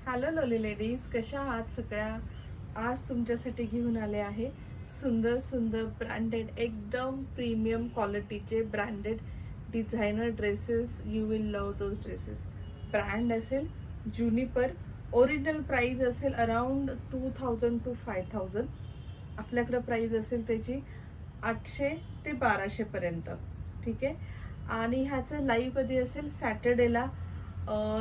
Hello लोली ladies, कशा आहात सगळ्या? आज तुमच्यासाठी घेऊन आले आहे सुंदर सुंदर ब्रँडेड एकदम प्रीमियम क्वालिटीचे branded designer dresses. You will love those dresses. Brand असेल ज्युनिपर. ओरिजिनल प्राइस असेल अराउंड 2000 to 5000. आपल्याकडे प्राइस असेल त्याची 800 ते 1200 पर्यंत. ठीक आहे. आणि ह्याचं लाईव्ह कधी असेल? सॅटर्डेला.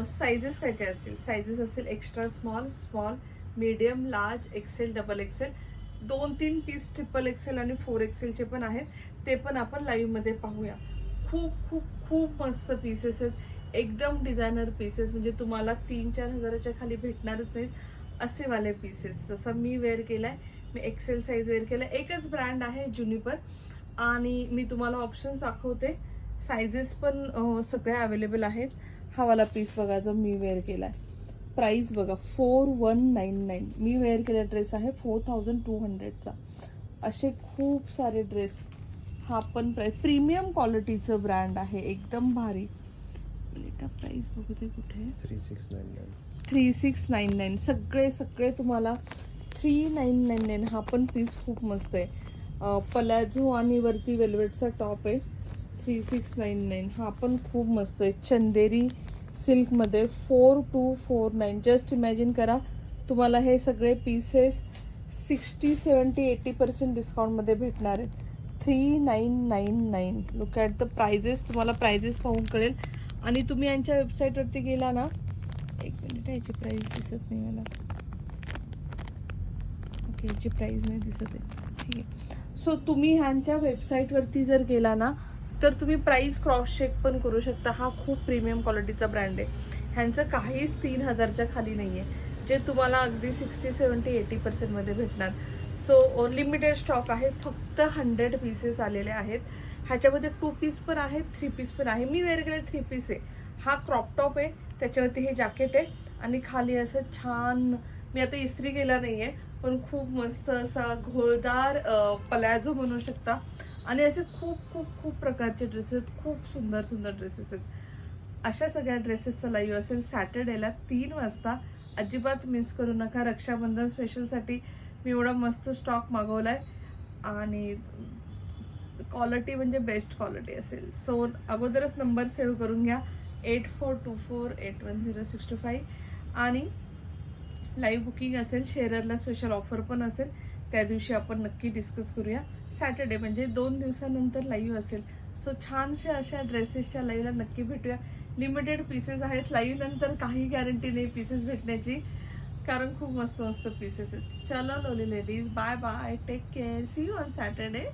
साइजेस काय काय असतील? साइजेस असेल extra small, small, medium, large, XL, double XL, 2-3 piece triple XL आणि 4 एक्सेलचे पण आहेत. ते पण आपण लाईव्ह मध्ये पाहूया. खूप खूप खूप मस्त पीसेस आहेत. एकदम डिझायनर पीसेस, म्हणजे तुम्हाला 3-4 हजाराच्या खाली भेटणारच नाहीत असे वाले पीसेस. जसं मी वेअर केलाय, मी एक्सेल साईज वेअर केलाय. एकच ब्रँड आहे ज्युनिपर, आणि मी तुम्हाला ऑप्शन्स दाखवते. सायझेस पण सगळ्या अवेलेबल आहेत. हा वाला पीस बघा जो मी वेअर केलाय. प्राइस बघा 4199. मी वेअर केलेला ड्रेस आहे 4200चा. असे खूप सारे ड्रेस. हा पण प्रीमियम क्वालिटीचं ब्रँड आहे, एकदम भारी. प्राइस बघू ते कुठे? 3699. सगळे सगळे तुम्हाला 3999. हा पण पीस खूप मस्त आहे. पलाझो आणि वरती वेल्वेटचा टॉप आहे. 3699. हा पण खूप मस्त आहे. चंदेरी सिल्कमध्ये 4249. जस्ट इमॅजिन करा, तुम्हाला हे सगळे पीसेस 60, 70, 80% डिस्काउंटमध्ये भेटणार आहेत. 3999. Look at the prices. तुम्हाला प्राइजेस पाहून कळेल. आणि तुम्ही यांच्या वेबसाईटवरती गेला ना, एक मिनिट, याची प्राइस दिसत नाही मला. ओके, याची प्राइस नाही दिसत आहे. ठीक आहे. सो तुम्ही ह्यांच्या वेबसाईटवरती जर गेला ना, तर तुम्ही प्राइस क्रॉस चेक पण करू शकता. हा खूप प्रीमियम क्वालिटीचा ब्रँड आहे. ह्यांचं काहीच 3000च्या खाली नाही आहे, जे तुम्हाला अगदी 60, 70, 80% भेटणार. सो लिमिटेड स्टॉक आहे. फक्त 100 पीसेस आलेले आहेत. ह्याच्यामध्ये 2 पीस पण आहेत, 3 पीस पण आहे. मी वेअर केले 3 पीस आहे. हा क्रॉप टॉप आहे, त्याच्यावरती हे जॅकेट आहे, आणि खाली असं छान, मी आता इस्त्री केला नाहीये, पण खूप मस्त असा घोळदार पलाझो म्हणू शकता. आणि असे खूप खूप खूप प्रकारचे ड्रेसेस, खूप सुंदर सुंदर ड्रेसेस आहेत. अशा सगळ्या ड्रेसेसचा लाईव्ह असेल सॅटर्डेला 3 वाजता. अजिबात मिस करू नका. रक्षाबंधन स्पेशलसाठी मी एवढा मस्त स्टॉक मागवलाय, आणि क्वालिटी म्हणजे बेस्ट क्वालिटी असेल. सो अगोदरच नंबर सेव्ह करून घ्या, 8424810625. आणि लाईव्ह बुकिंग असेल, शेअररला स्पेशल ऑफर पण असेल. त्या दिवशी आपण नक्की डिस्कस करूया. सॅटर्डे म्हणजे 2 दिवसानंतर लाईव्ह असेल. सो छानशा अशा ड्रेसेसच्या लाईव्हला नक्की भेटूया. लिमिटेड पीसेस आहेत. लाईव्ह नंतर काही गॅरंटी नाही पीसेस भेटण्याची, कारण खूप मस्त मस्त पीसेस आहेत. चलो lovely ladies, bye bye, take care, see you on Saturday.